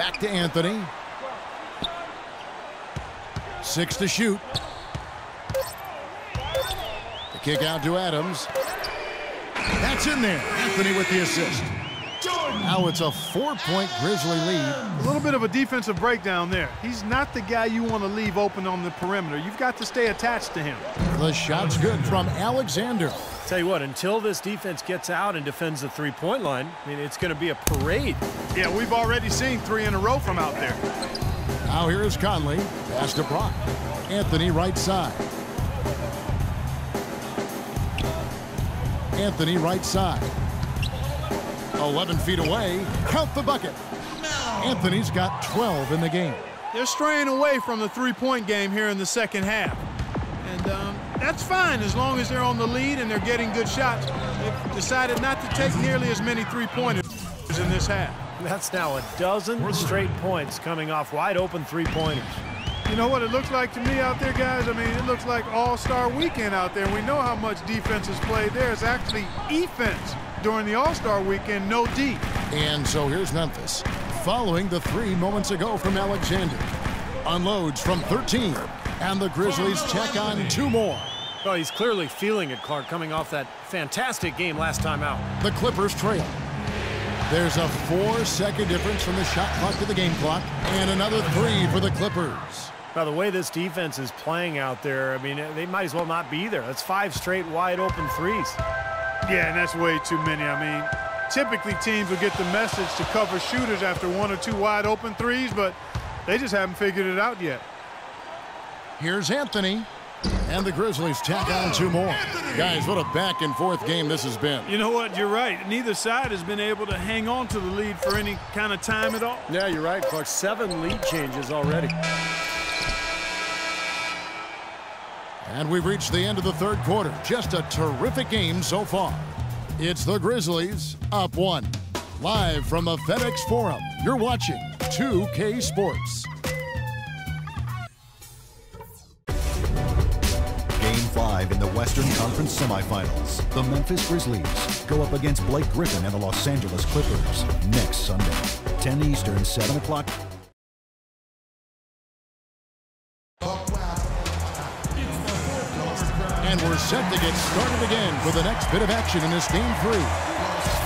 Back to Anthony. 6 to shoot. The kick out to Adams. That's in there. Anthony with the assist. Now it's a 4-point Grizzly lead. A little bit of a defensive breakdown there. He's not the guy you want to leave open on the perimeter. You've got to stay attached to him. The shot's good from Alexander. Tell you what, until this defense gets out and defends the three-point line, I mean, it's going to be a parade. Yeah, we've already seen 3 in a row from out there. Now here is Conley. Pass to Brock. Anthony right side. Anthony right side. 11 feet away. Count the bucket. Anthony's got 12 in the game. They're straying away from the three-point game here in the second half. And that's fine as long as they're on the lead and they're getting good shots. They've decided not to take nearly as many three-pointers in this half. That's now a dozen straight points coming off wide-open three-pointers. You know what it looks like to me out there, guys? I mean, it looks like All-Star Weekend out there. We know how much defense is played there. It's actually offense during the All-Star Weekend, no D. And so here's Memphis, following the 3 moments ago from Alexander. Unloads from 13, and the Grizzlies check on 2 more. Well, he's clearly feeling it, Clark, coming off that fantastic game last time out. The Clippers trail. There's a 4-second difference from the shot clock to the game clock, and another 3 for the Clippers. By the way this defense is playing out there, I mean, they might as well not be there. That's 5 straight wide-open threes. Yeah, and that's way too many. I mean, typically teams will get the message to cover shooters after 1 or 2 wide-open threes, but they just haven't figured it out yet. Here's Anthony, and the Grizzlies tack on 2 more. Guys, what a back-and-forth game this has been. You know what? You're right. Neither side has been able to hang on to the lead for any kind of time at all. Yeah, you're right, Clark. 7 lead changes already. And we've reached the end of the 3rd quarter. Just a terrific game so far. It's the Grizzlies up 1. Live from the FedEx Forum, you're watching 2K Sports. Game 5 in the Western Conference semifinals. The Memphis Grizzlies go up against Blake Griffin and the Los Angeles Clippers next Sunday. 10 Eastern, 7 o'clock. And we're set to get started again for the next bit of action in this Game 3.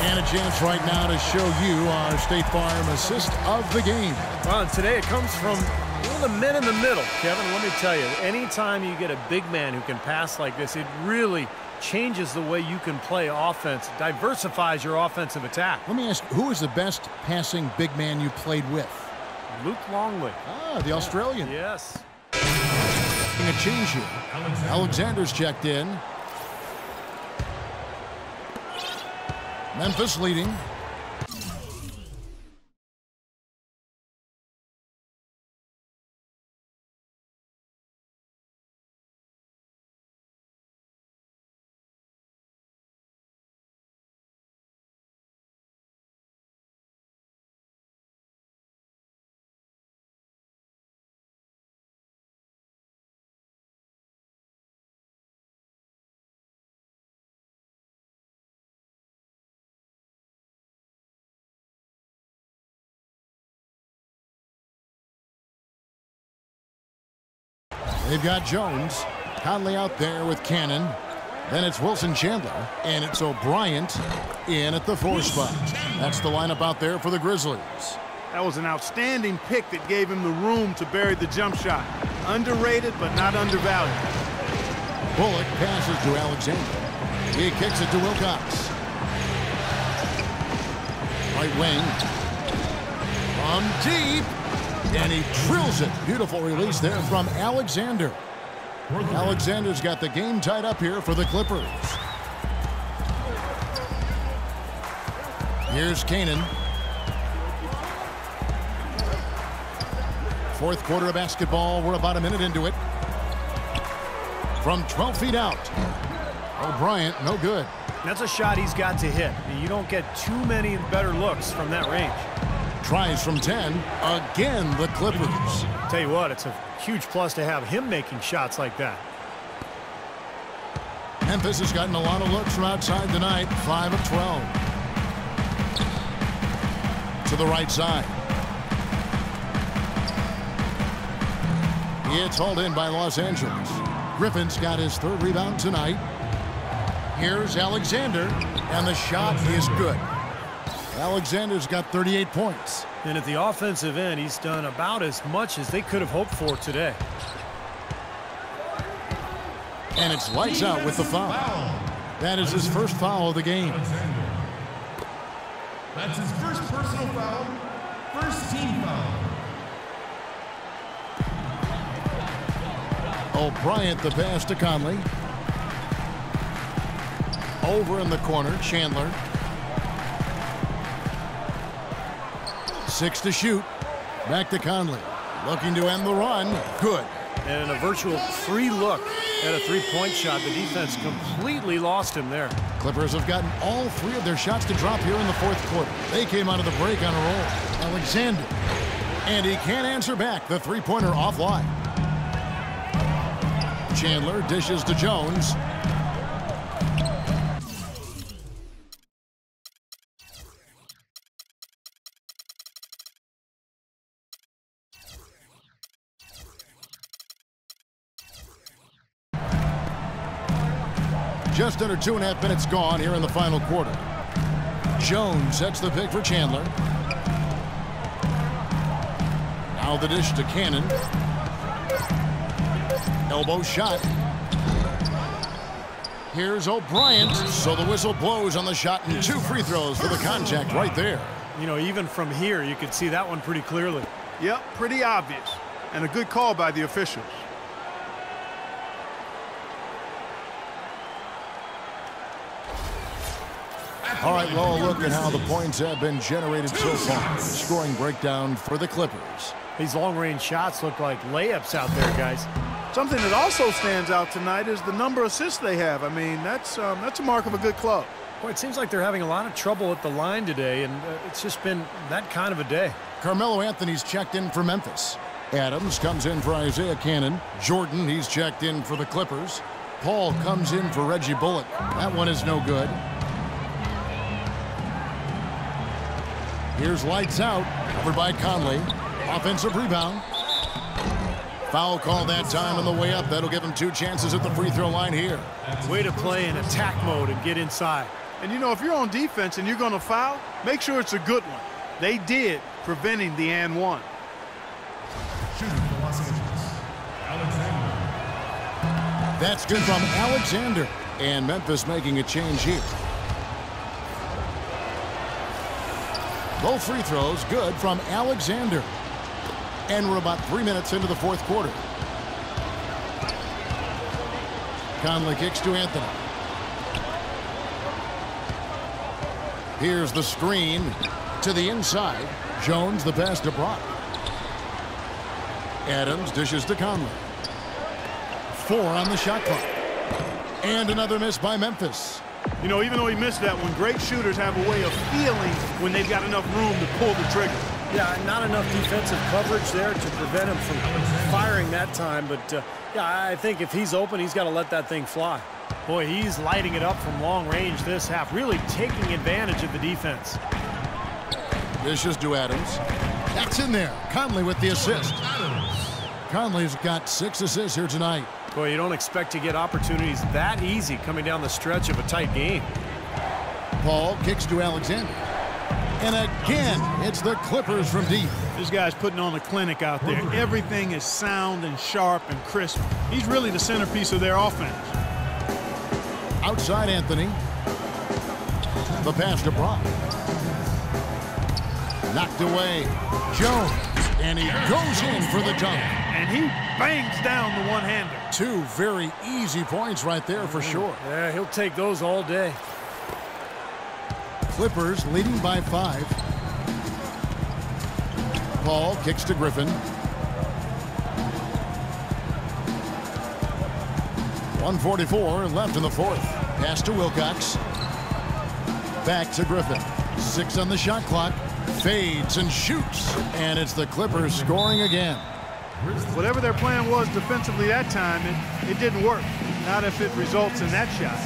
And a chance right now to show you our State Farm assist of the game. Well, and today it comes from one of the men in the middle. Kevin, let me tell you, anytime you get a big man who can pass like this, it really changes the way you can play offense, diversifies your offensive attack. Let me ask, who is the best passing big man you played with? Luke Longley. Ah, the Australian. Yes. A change here. Alexander's checked in. Memphis leading. They've got Jones. Conley out there with Cannon. Then it's Wilson Chandler. And it's O'Brien in at the 4 spot. That's the lineup out there for the Grizzlies. That was an outstanding pick that gave him the room to bury the jump shot. Underrated, but not undervalued. Bullock passes to Alexander. He kicks it to Wilcox. Right wing. From deep. And he drills it. Beautiful release there from Alexander. Alexander's got the game tied up here for the Clippers. Here's Canaan. 4th quarter of basketball. We're about a minute into it. From 12 feet out. O'Brien, no good. That's a shot he's got to hit. You don't get too many better looks from that range. Tries from 10. Again, the Clippers. Tell you what, it's a huge plus to have him making shots like that. Memphis has gotten a lot of looks from outside tonight. 5 of 12. To the right side. It's hauled in by Los Angeles. Griffin's got his third rebound tonight. Here's Alexander, and the shot is good. Alexander's got 38 points. And at the offensive end, he's done about as much as they could have hoped for today. And it's lights out with the foul. That is his first foul of the game. That's his first personal foul, first team foul. O'Brien the pass to Conley. Over in the corner, Chandler. 6 to shoot. Back to Conley. Looking to end the run. Good. And a virtual free look at a three-point shot. The defense completely lost him there. Clippers have gotten all 3 of their shots to drop here in the fourth quarter. They came out of the break on a roll. Alexander. And he can't answer back. The three-pointer offline. Chandler dishes to Jones. Just under 2.5 minutes gone here in the final quarter. Jones sets the pick for Chandler. Now the dish to Cannon. Elbow shot. Here's O'Brien. So the whistle blows on the shot and 2 free throws for the contact right there. You know, even from here, you could see that one pretty clearly. Yep, pretty obvious. And a good call by the officials. All right, well, look at how the points have been generated so far. Scoring breakdown for the Clippers. These long-range shots look like layups out there, guys. Something that also stands out tonight is the number of assists they have. I mean, that's a mark of a good club. Boy, it seems like they're having a lot of trouble at the line today, and it's just been that kind of a day. Carmelo Anthony's checked in for Memphis. Adams comes in for Isaiah Cannon. Jordan, he's checked in for the Clippers. Paul comes in for Reggie Bullock. That one is no good. Here's lights out, covered by Conley. Offensive rebound. Foul call that time on the way up. That'll give him 2 chances at the free throw line here. Way to play in attack mode and get inside. And, you know, if you're on defense and you're going to foul, make sure it's a good one. They did, preventing the and one. Shooting for Los Angeles, Alexander. That's good from Alexander. And Memphis making a change here. Both free throws good from Alexander. And we're about 3 minutes into the fourth quarter. Conley kicks to Anthony. Here's the screen to the inside. Jones the pass to Brock. Adams dishes to Conley. 4 on the shot clock. And another miss by Memphis. You know, even though he missed that one, great shooters have a way of feeling when they've got enough room to pull the trigger. Yeah, not enough defensive coverage there to prevent him from firing that time. But, yeah, I think if he's open, he's got to let that thing fly. Boy, he's lighting it up from long range this half, really taking advantage of the defense. Dishes to Adams. That's in there. Conley with the assist. Conley's got 6 assists here tonight. Boy, you don't expect to get opportunities that easy coming down the stretch of a tight game. Paul kicks to Alexander. And again, it's the Clippers from deep. This guy's putting on a clinic out there. Everything is sound and sharp and crisp. He's really the centerpiece of their offense. Outside Anthony. The pass to Brock. Knocked away. Jones. And he goes in for the dunk. And he bangs down the one-hander. 2 very easy points right there for sure. Yeah, he'll take those all day. Clippers leading by 5. Paul kicks to Griffin. 1:44 left in the fourth. Pass to Wilcox. Back to Griffin. 6 on the shot clock. Fades and shoots. And it's the Clippers scoring again. Whatever their plan was defensively that time, it didn't work. Not if it results in that shot.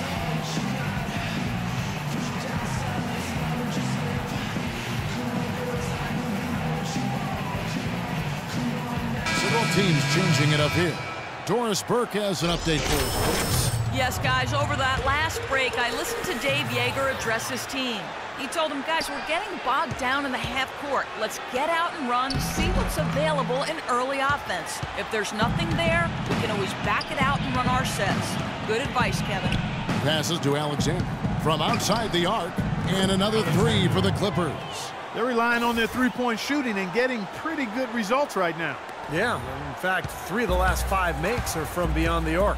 teams changing it up here. Doris Burke has an update for us. Yes, guys, over that last break, I listened to Dave Yeager address his team. He told them, guys, we're getting bogged down in the half court. Let's get out and run, see what's available in early offense. If there's nothing there, we can always back it out and run our sets. Good advice, Kevin. Passes to Alexander from outside the arc, and another three for the Clippers. They're relying on their three-point shooting and getting pretty good results right now. Yeah, in fact, 3 of the last 5 makes are from beyond the arc.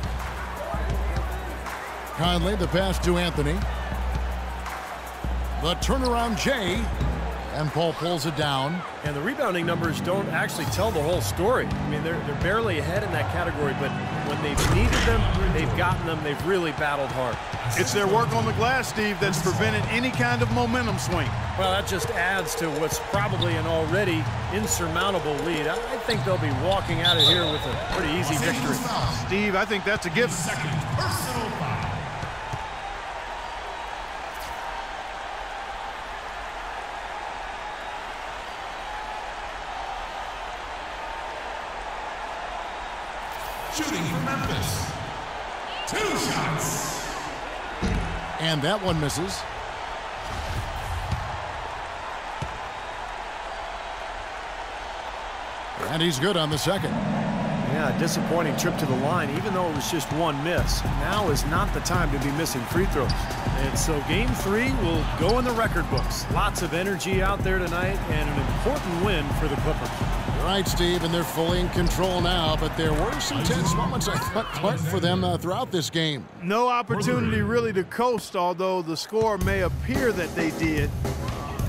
Conley, the pass to Anthony. The turnaround Jay, and Paul pulls it down. And the rebounding numbers don't actually tell the whole story. I mean, they're barely ahead in that category, but when they've needed them, they've gotten them. They've really battled hard. It's their work on the glass, Steve, that's prevented any kind of momentum swing. Well, that just adds to what's probably an already insurmountable lead. I think they'll be walking out of here with a pretty easy victory. Steve, I think that's a given. Second personal foul. Shooting for Memphis. 2 shots. And that one misses. And he's good on the second. Yeah, disappointing trip to the line, even though it was just 1 miss. Now is not the time to be missing free throws. And so Game 3 will go in the record books. Lots of energy out there tonight and an important win for the Clippers. You're right, Steve, and they're fully in control now, but there were some tense moments, I thought, Clark, for them throughout this game. No opportunity really to coast, although the score may appear that they did.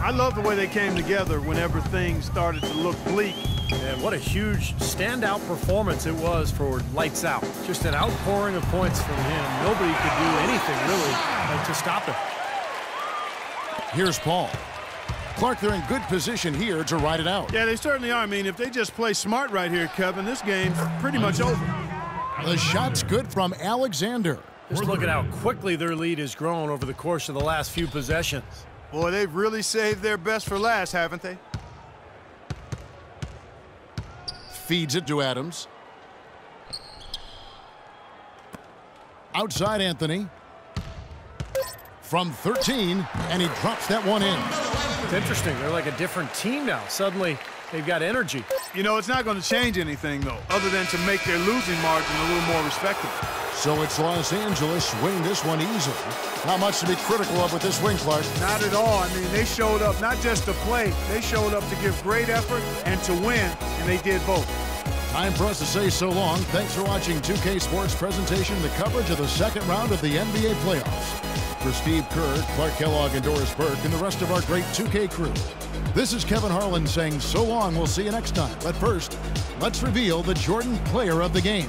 I love the way they came together whenever things started to look bleak. And what a huge standout performance it was for Lights Out. Just an outpouring of points from him. Nobody could do anything really to stop him. Here's Paul. Clark, they're in good position here to ride it out. Yeah, they certainly are. I mean, if they just play smart right here, Kevin, this game's pretty much over. The shot's good from Alexander. Just look at how quickly their lead has grown over the course of the last few possessions. Boy, they've really saved their best for last, haven't they? Feeds it to Adams. Outside Anthony. From 13, and he drops that one in. It's interesting. They're like a different team now. Suddenly, they've got energy. You know, it's not going to change anything, though, other than to make their losing margin a little more respectable. So it's Los Angeles winning this one easily. Not much to be critical of with this win, Clark. Not at all. I mean, they showed up not just to play. They showed up to give great effort and to win, and they did both. Time for us to say so long. Thanks for watching 2K Sports presentation, the coverage of the second round of the NBA playoffs. For Steve Kerr, Clark Kellogg, and Doris Burke, and the rest of our great 2K crew, this is Kevin Harlan saying so long. We'll see you next time. But first, let's reveal the Jordan Player of the Game.